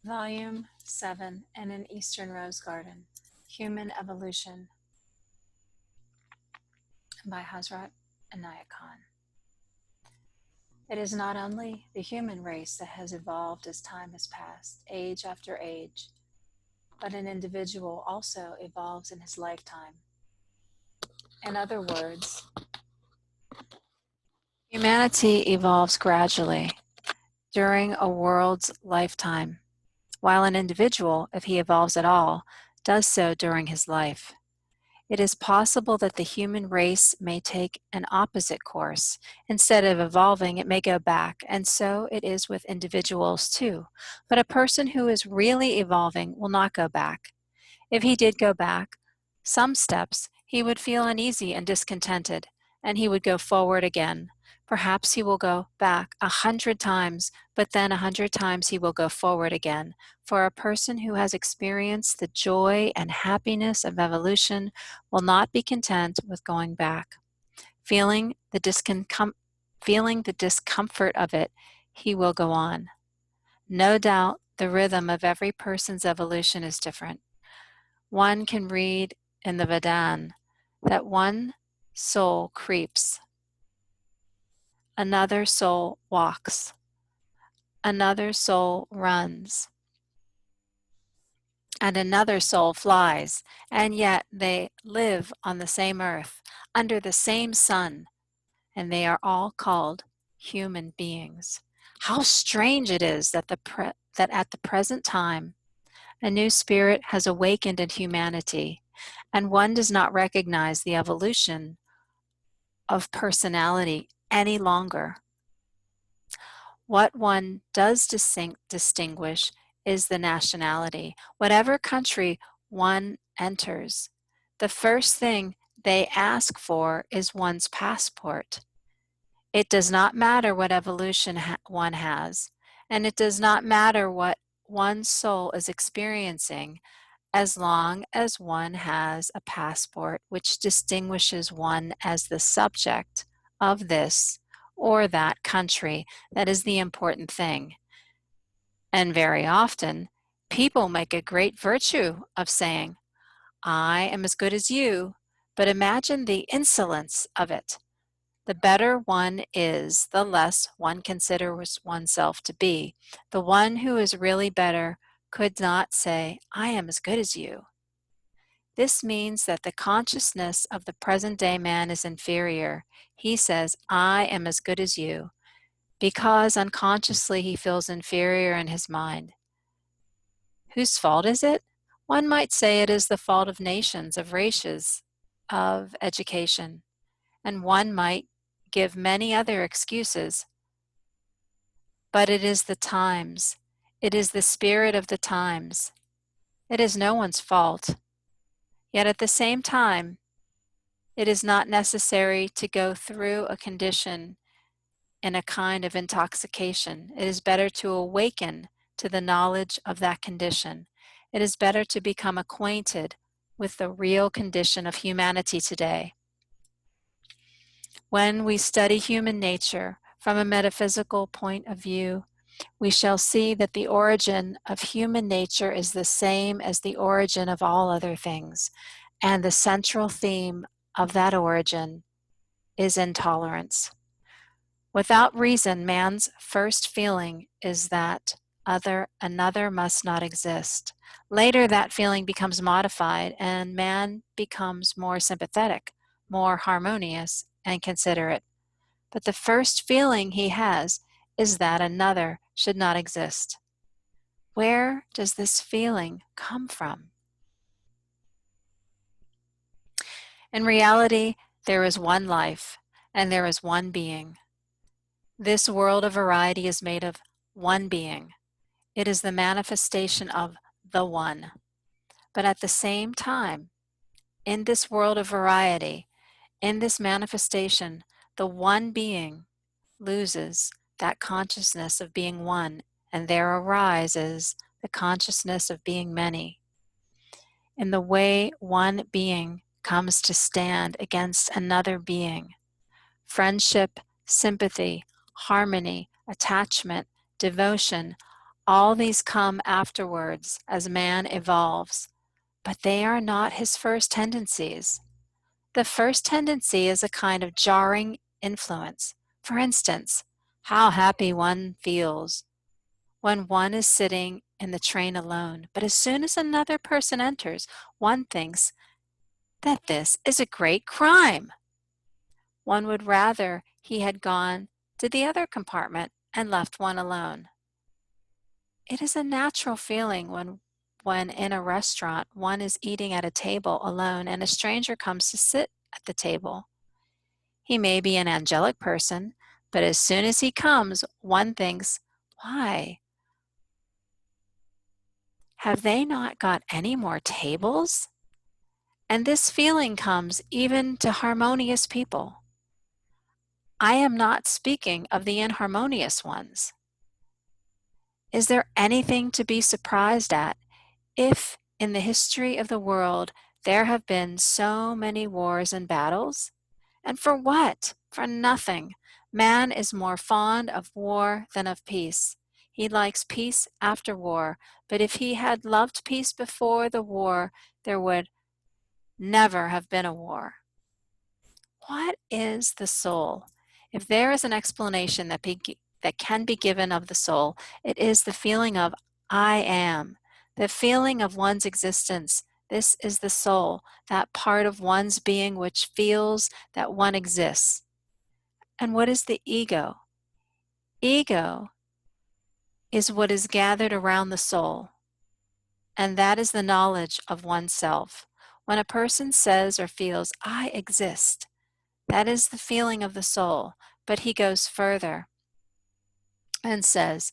Volume 7 in an Eastern Rose Garden, Human Evolution by Hazrat Inayat Khan. It is not only the human race that has evolved as time has passed, age after age, but an individual also evolves in his lifetime. In other words, humanity evolves gradually during a world's lifetime, while an individual, if he evolves at all, does so during his life. It is possible that the human race may take an opposite course. Instead of evolving, it may go back, and so it is with individuals too. But a person who is really evolving will not go back. If he did go back some steps, he would feel uneasy and discontented, and he would go forward again. Perhaps he will go back 100 times, but then 100 times he will go forward again. For a person who has experienced the joy and happiness of evolution will not be content with going back. Feeling the discomfort of it, he will go on. No doubt the rhythm of every person's evolution is different. One can read in the VII that one soul creeps, another soul walks, another soul runs, and another soul flies, and yet they live on the same earth, under the same sun, and they are all called human beings. How strange it is that at the present time, a new spirit has awakened in humanity, and one does not recognize the evolution of personality any longer. What one does distinguish is the nationality. Whatever country one enters, the first thing they ask for is one's passport. It does not matter what evolution one has, and it does not matter what one's soul is experiencing, as long as one has a passport which distinguishes one as the subject of this or that country. That is the important thing. And very often, people make a great virtue of saying, I am as good as you, but imagine the insolence of it. The better one is, the less one considers oneself to be. The one who is really better could not say, I am as good as you. This means that the consciousness of the present-day man is inferior. He says, I am as good as you, because unconsciously he feels inferior in his mind. Whose fault is it? One might say it is the fault of nations, of races, of education, and one might give many other excuses. But it is the times. It is the spirit of the times. It is no one's fault. Yet at the same time, it is not necessary to go through a condition in a kind of intoxication. It is better to awaken to the knowledge of that condition. It is better to become acquainted with the real condition of humanity today. When we study human nature from a metaphysical point of view, we shall see that the origin of human nature is the same as the origin of all other things, and the central theme of that origin is intolerance. Without reason, man's first feeling is that another must not exist. Later, that feeling becomes modified, and man becomes more sympathetic, more harmonious, and considerate. But the first feeling he has is that another should not exist. Where does this feeling come from? In reality, there is one life, and there is one being. This world of variety is made of one being. It is the manifestation of the One. But at the same time, in this world of variety, in this manifestation, the one being loses that consciousness of being one, and there arises the consciousness of being many. In the way one being comes to stand against another being, friendship, sympathy, harmony, attachment, devotion, All these come afterwards as man evolves, but they are not his first tendencies. The first tendency is a kind of jarring influence. For instance, how happy one feels when one is sitting in the train alone, but as soon as another person enters, one thinks that this is a great crime. One would rather he had gone to the other compartment and left one alone. It is a natural feeling when in a restaurant one is eating at a table alone and a stranger comes to sit at the table. He may be an angelic person, but as soon as he comes, one thinks, why? Have they not got any more tables? And this feeling comes even to harmonious people. I am not speaking of the inharmonious ones. Is there anything to be surprised at if in the history of the world there have been so many wars and battles? And for what? For nothing. Man is more fond of war than of peace. He likes peace after war, but if he had loved peace before the war, there would never have been a war. What is the soul? If there is an explanation that can be given of the soul, it is the feeling of I am, the feeling of one's existence. This is the soul, that part of one's being which feels that one exists. And what is the ego? Ego is what is gathered around the soul, and that is the knowledge of oneself. When a person says or feels, I exist, that is the feeling of the soul, but he goes further and says,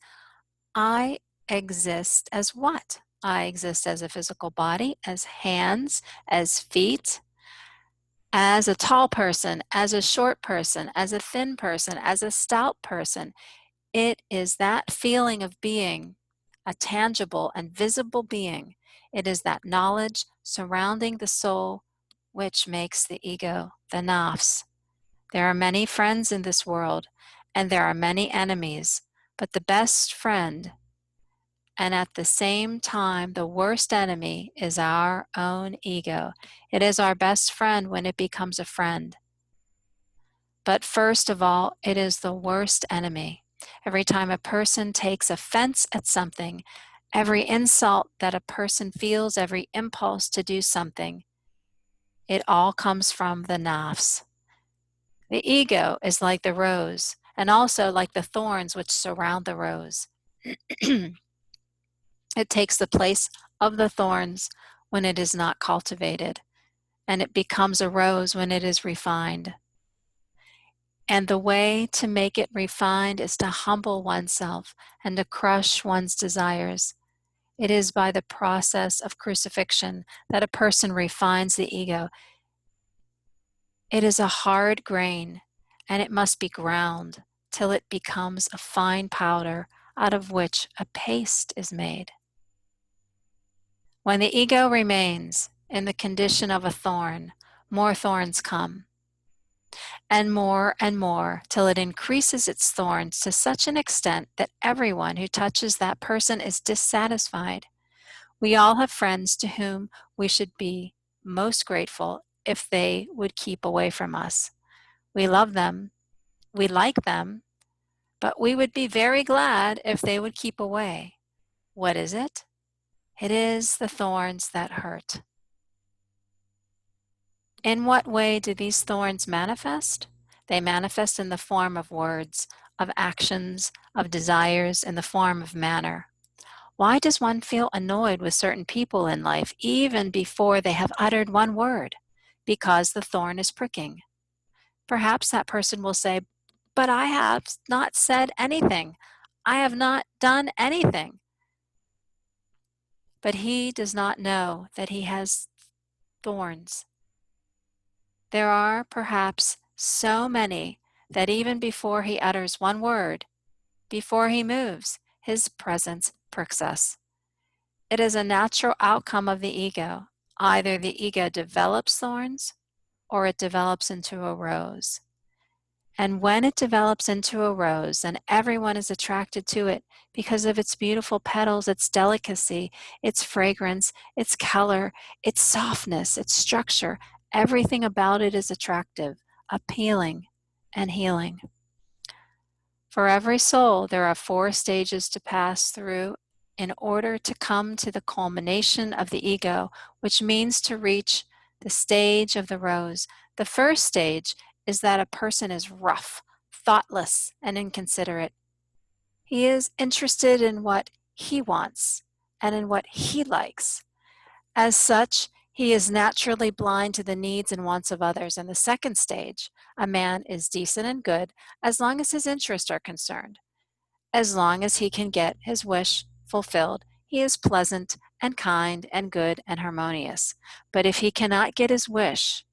I exist as what? I exist as a physical body, as hands, as feet, as a tall person, as a short person, as a thin person, as a stout person. It is that feeling of being, a tangible and visible being. It is that knowledge surrounding the soul which makes the ego, the nafs. There are many friends in this world, and there are many enemies, but the best friend, and at the same time the worst enemy, is our own ego. It is our best friend when it becomes a friend. But first of all, it is the worst enemy. Every time a person takes offense at something, every insult that a person feels, every impulse to do something, it all comes from the nafs. The ego is like the rose, and also like the thorns which surround the rose. It takes the place of the thorns when it is not cultivated, and it becomes a rose when it is refined. And the way to make it refined is to humble oneself and to crush one's desires. It is by the process of crucifixion that a person refines the ego. It is a hard grain, and it must be ground till it becomes a fine powder out of which a paste is made. When the ego remains in the condition of a thorn, more thorns come, and more, till it increases its thorns to such an extent that everyone who touches that person is dissatisfied. We all have friends to whom we should be most grateful if they would keep away from us. We love them, we like them, but we would be very glad if they would keep away. What is it? It is the thorns that hurt. In what way do these thorns manifest? They manifest in the form of words, of actions, of desires, in the form of manner. Why does one feel annoyed with certain people in life even before they have uttered one word? Because the thorn is pricking. Perhaps that person will say, but I have not said anything. I have not done anything. But he does not know that he has thorns. There are perhaps so many that even before he utters one word, before he moves, his presence pricks us. It is a natural outcome of the ego. Either the ego develops thorns or it develops into a rose. And when it develops into a rose, then everyone is attracted to it because of its beautiful petals, its delicacy, its fragrance, its color, its softness, its structure. Everything about it is attractive, appealing, and healing. For every soul, there are 4 stages to pass through in order to come to the culmination of the ego, which means to reach the stage of the rose. The first stage is that a person is rough, thoughtless, and inconsiderate. He is interested in what he wants and in what he likes. As such, he is naturally blind to the needs and wants of others. In the second stage, a man is decent and good as long as his interests are concerned. As long as he can get his wish fulfilled, he is pleasant and kind and good and harmonious. But if he cannot get his wish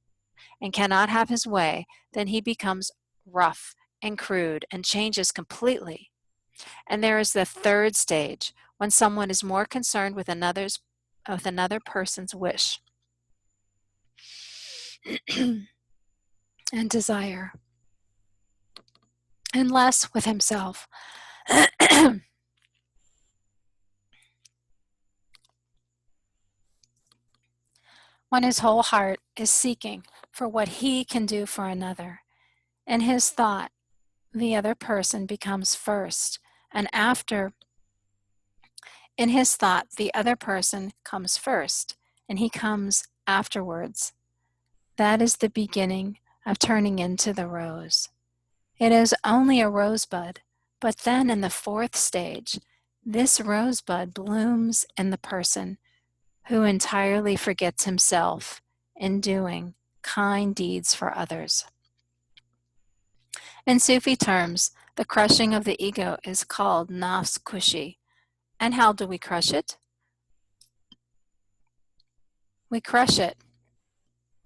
and cannot have his way, then he becomes rough and crude and changes completely. And there is the third stage, when someone is more concerned with another person's wish and desire, and less with himself. When his whole heart is seeking for what he can do for another. In his thought, the other person becomes first, and in his thought, the other person comes first, and he comes afterwards. That is the beginning of turning into the rose. It is only a rosebud, but then in the fourth stage, this rosebud blooms in the person who entirely forgets himself in doing kind deeds for others. In Sufi terms, the crushing of the ego is called nafs kushi. And how do we crush it? We crush it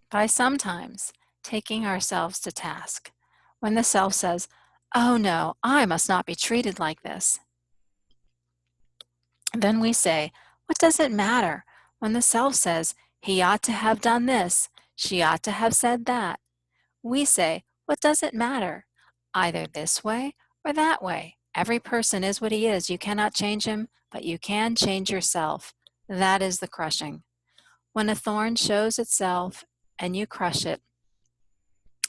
by sometimes taking ourselves to task. When the self says, "Oh no, I must not be treated like this," then we say, "What does it matter?" When the self says, "He ought to have done this, she ought to have said that," we say, "What does it matter? Either this way or that way. Every person is what he is. You cannot change him, but you can change yourself." That is the crushing. When a thorn shows itself and you crush it,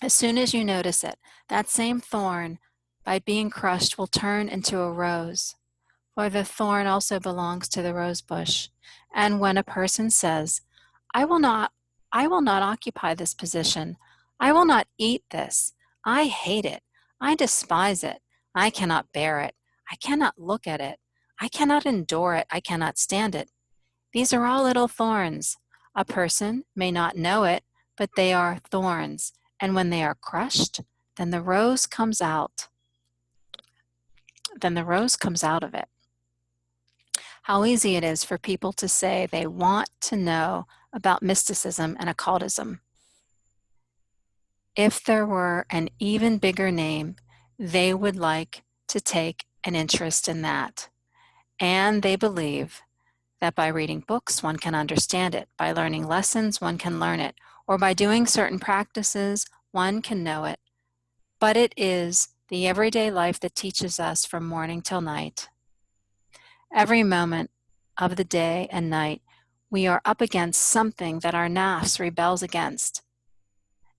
as soon as you notice it, that same thorn, by being crushed, will turn into a rose. For the thorn also belongs to the rose bush. And when a person says, I will not occupy this position. I will not eat this. I hate it. I despise it. I cannot bear it. I cannot look at it. I cannot endure it. I cannot stand it. These are all little thorns. A person may not know it, but they are thorns. And when they are crushed, then the rose comes out. Then the rose comes out of it. How easy it is for people to say they want to know about mysticism and occultism. If there were an even bigger name, they would like to take an interest in that. And they believe that by reading books, one can understand it. By learning lessons, one can learn it. Or by doing certain practices, one can know it. But it is the everyday life that teaches us from morning till night. Every moment of the day and night, we are up against something that our nafs rebels against.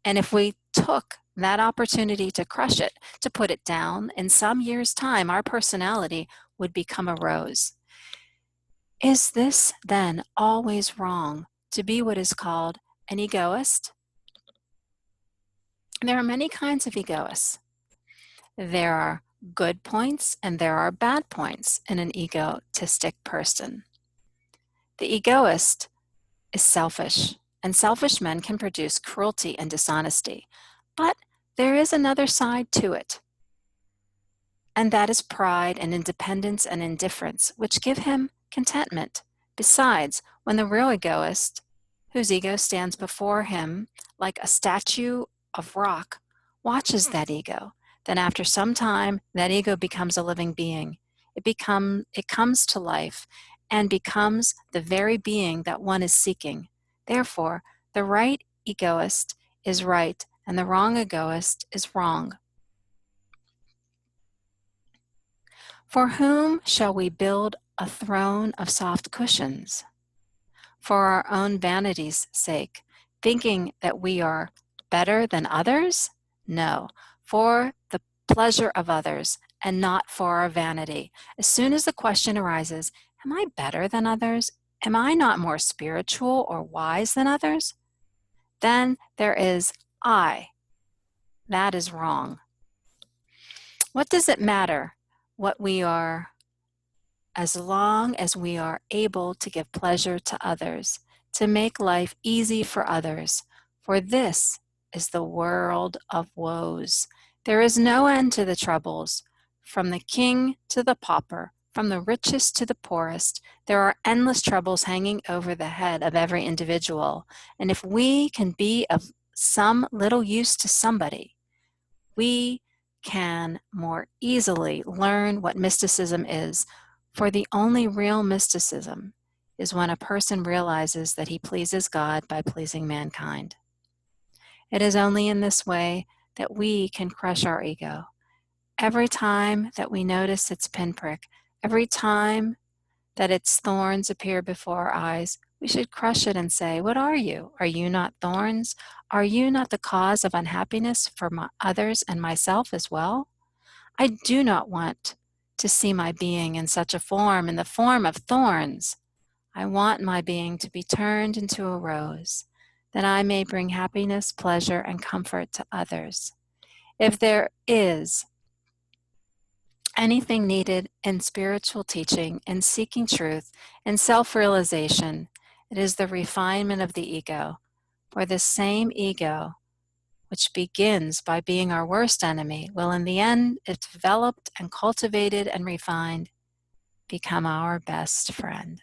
And if we took that opportunity to crush it, to put it down, in some years' time, our personality would become a rose. Is this then always wrong to be what is called an egoist? There are many kinds of egoists. There are good points and there are bad points in an egotistic person. The egoist is selfish, and selfish men can produce cruelty and dishonesty. But there is another side to it, and that is pride and independence and indifference, which give him contentment. Besides, when the real egoist, whose ego stands before him like a statue of rock, watches that ego, then after some time, that ego becomes a living being. It comes to life and becomes the very being that one is seeking. Therefore, the right egoist is right and the wrong egoist is wrong. For whom shall we build a throne of soft cushions? For our own vanity's sake, thinking that we are better than others? No, for the pleasure of others and not for our vanity. As soon as the question arises, am I better than others? Am I not more spiritual or wise than others? Then there is I. That is wrong. What does it matter what we are, as long as we are able to give pleasure to others, to make life easy for others? For this is the world of woes. There is no end to the troubles. From the king to the pauper, from the richest to the poorest, there are endless troubles hanging over the head of every individual. And if we can be of some little use to somebody, we can more easily learn what mysticism is, for the only real mysticism is when a person realizes that he pleases God by pleasing mankind. It is only in this way that we can crush our ego. Every time that we notice its pinprick, every time that its thorns appear before our eyes, we should crush it and say, what are you? Are you not thorns? Are you not the cause of unhappiness for others and myself as well? I do not want to see my being in such a form, in the form of thorns. I want my being to be turned into a rose, that I may bring happiness, pleasure, and comfort to others. If there is anything needed in spiritual teaching, in seeking truth, in self-realization, it is the refinement of the ego. For this same ego, which begins by being our worst enemy, will in the end, if developed and cultivated and refined, become our best friend.